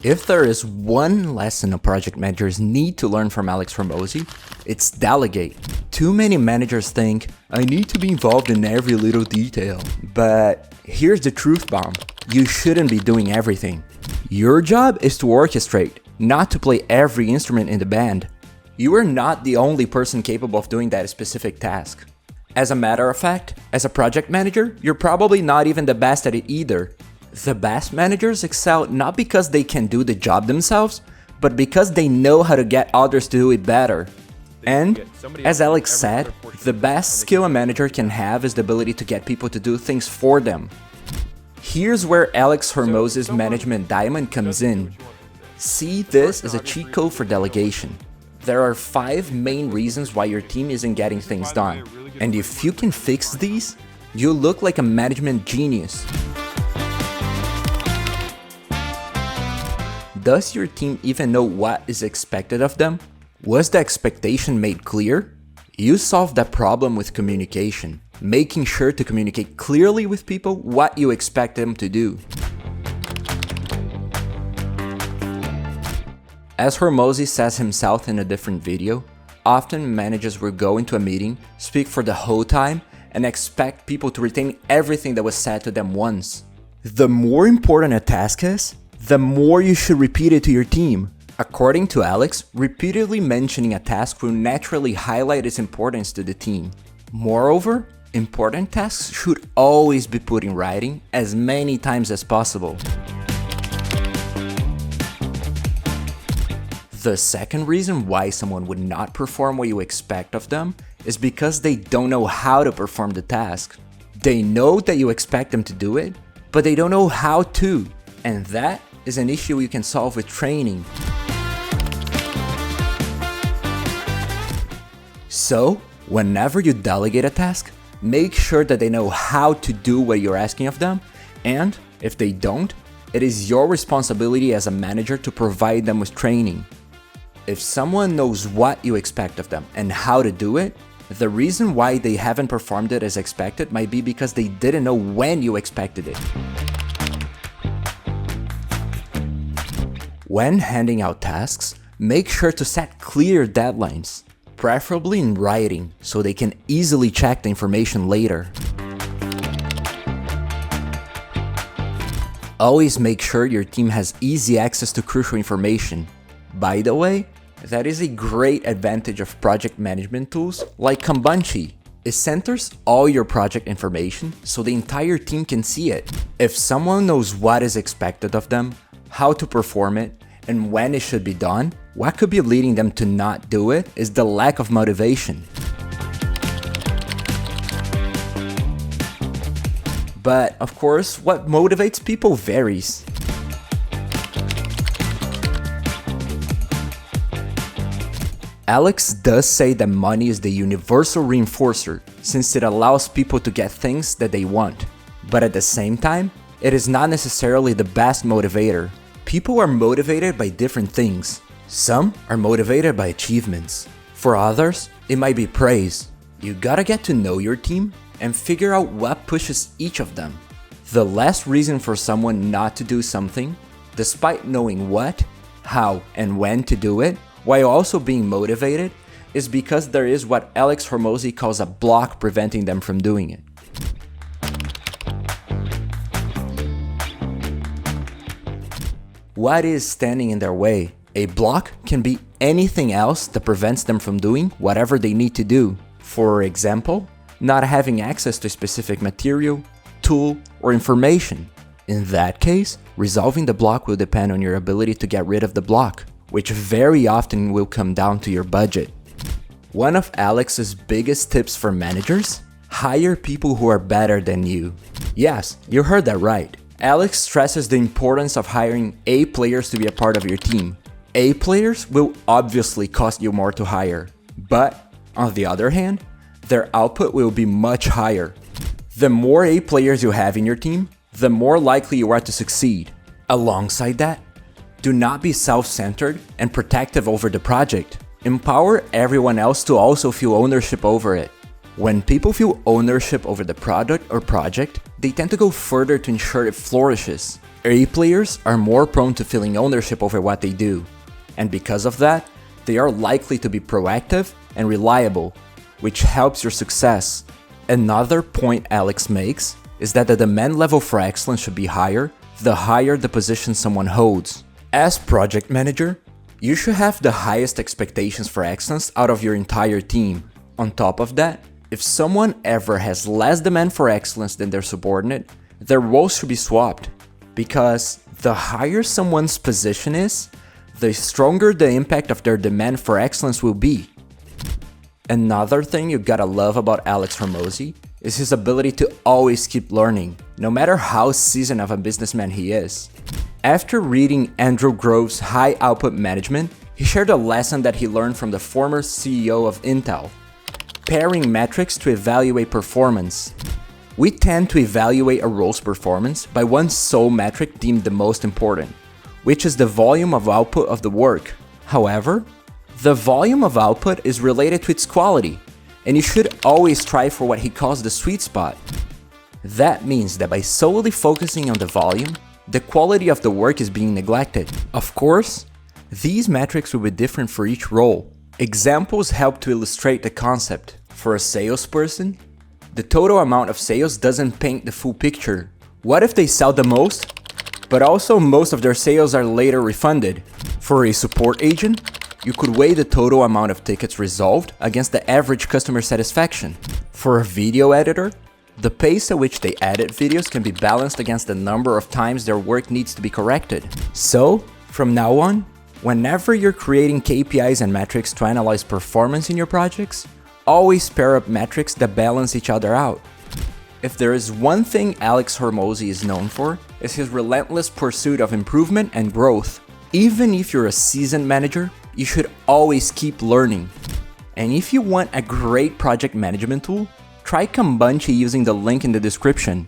If there is one lesson project managers need to learn from Alex Hormozi, it's delegate. Too many managers think, I need to be involved in every little detail. But here's the truth bomb, you shouldn't be doing everything. Your job is to orchestrate, not to play every instrument in the band. You are not the only person capable of doing that specific task. As a matter of fact, as a project manager, you're probably not even the best at it either. The best managers excel not because they can do the job themselves, but because they know how to get others to do it better. And, as Alex said, the best skill a manager can have is the ability to get people to do things for them. Here's where Alex Hormozi's management diamond comes in. See this as a cheat code for delegation. There are 5 main reasons why your team isn't getting things done. And if you can fix these, you look like a management genius. Does your team even know what is expected of them? Was the expectation made clear? You solve that problem with communication, making sure to communicate clearly with people what you expect them to do. As Hormozi says himself in a different video, often managers will go into a meeting, speak for the whole time, and expect people to retain everything that was said to them once. The more important a task is, the more you should repeat it to your team. According to Alex, repeatedly mentioning a task will naturally highlight its importance to the team. Moreover, important tasks should always be put in writing as many times as possible. The second reason why someone would not perform what you expect of them is because they don't know how to perform the task. They know that you expect them to do it, but they don't know how to, and that is an issue you can solve with training. So, whenever you delegate a task, make sure that they know how to do what you're asking of them, and if they don't, it is your responsibility as a manager to provide them with training. If someone knows what you expect of them and how to do it, the reason why they haven't performed it as expected might be because they didn't know when you expected it. When handing out tasks, make sure to set clear deadlines, preferably in writing, so they can easily check the information later. Always make sure your team has easy access to crucial information. By the way, that is a great advantage of project management tools like Kanbanchi. It centers all your project information so the entire team can see it. If someone knows what is expected of them, how to perform it, and when it should be done, what could be leading them to not do it is the lack of motivation. But of course, what motivates people varies. Alex does say that money is the universal reinforcer since it allows people to get things that they want. But at the same time, it is not necessarily the best motivator. People are motivated by different things. Some are motivated by achievements. For others, it might be praise. You gotta get to know your team and figure out what pushes each of them. The last reason for someone not to do something, despite knowing what, how, and when to do it, while also being motivated, is because there is what Alex Hormozi calls a block preventing them from doing it. What is standing in their way? A block can be anything else that prevents them from doing whatever they need to do. For example, not having access to a specific material, tool, or information. In that case, resolving the block will depend on your ability to get rid of the block, which very often will come down to your budget. One of Alex's biggest tips for managers? Hire people who are better than you. Yes, you heard that right. Alex stresses the importance of hiring A players to be a part of your team. A players will obviously cost you more to hire, but on the other hand, their output will be much higher. The more A players you have in your team, the more likely you are to succeed. Alongside that, do not be self-centered and protective over the project. Empower everyone else to also feel ownership over it. When people feel ownership over the product or project, they tend to go further to ensure it flourishes. A players are more prone to feeling ownership over what they do, and because of that, they are likely to be proactive and reliable, which helps your success. Another point Alex makes is that the demand level for excellence should be higher the higher the position someone holds. As project manager, you should have the highest expectations for excellence out of your entire team. On top of that, if someone ever has less demand for excellence than their subordinate, their roles should be swapped. Because the higher someone's position is, the stronger the impact of their demand for excellence will be. Another thing you gotta love about Alex Hormozi is his ability to always keep learning, no matter how seasoned of a businessman he is. After reading Andrew Grove's High Output Management, he shared a lesson that he learned from the former CEO of Intel: pairing metrics to evaluate performance. We tend to evaluate a role's performance by one sole metric deemed the most important, which is the volume of output of the work. However, the volume of output is related to its quality, and you should always strive for what he calls the sweet spot. That means that by solely focusing on the volume, the quality of the work is being neglected. Of course, these metrics will be different for each role. Examples help to illustrate the concept. For a salesperson, the total amount of sales doesn't paint the full picture. What if they sell the most, but also most of their sales are later refunded? For a support agent, you could weigh the total amount of tickets resolved against the average customer satisfaction. For a video editor, the pace at which they edit videos can be balanced against the number of times their work needs to be corrected. So, from now on, whenever you're creating KPIs and metrics to analyze performance in your projects, always pair up metrics that balance each other out. If there is one thing Alex Hormozi is known for, it's his relentless pursuit of improvement and growth. Even if you're a seasoned manager, you should always keep learning. And if you want a great project management tool, try Kanbanchi using the link in the description.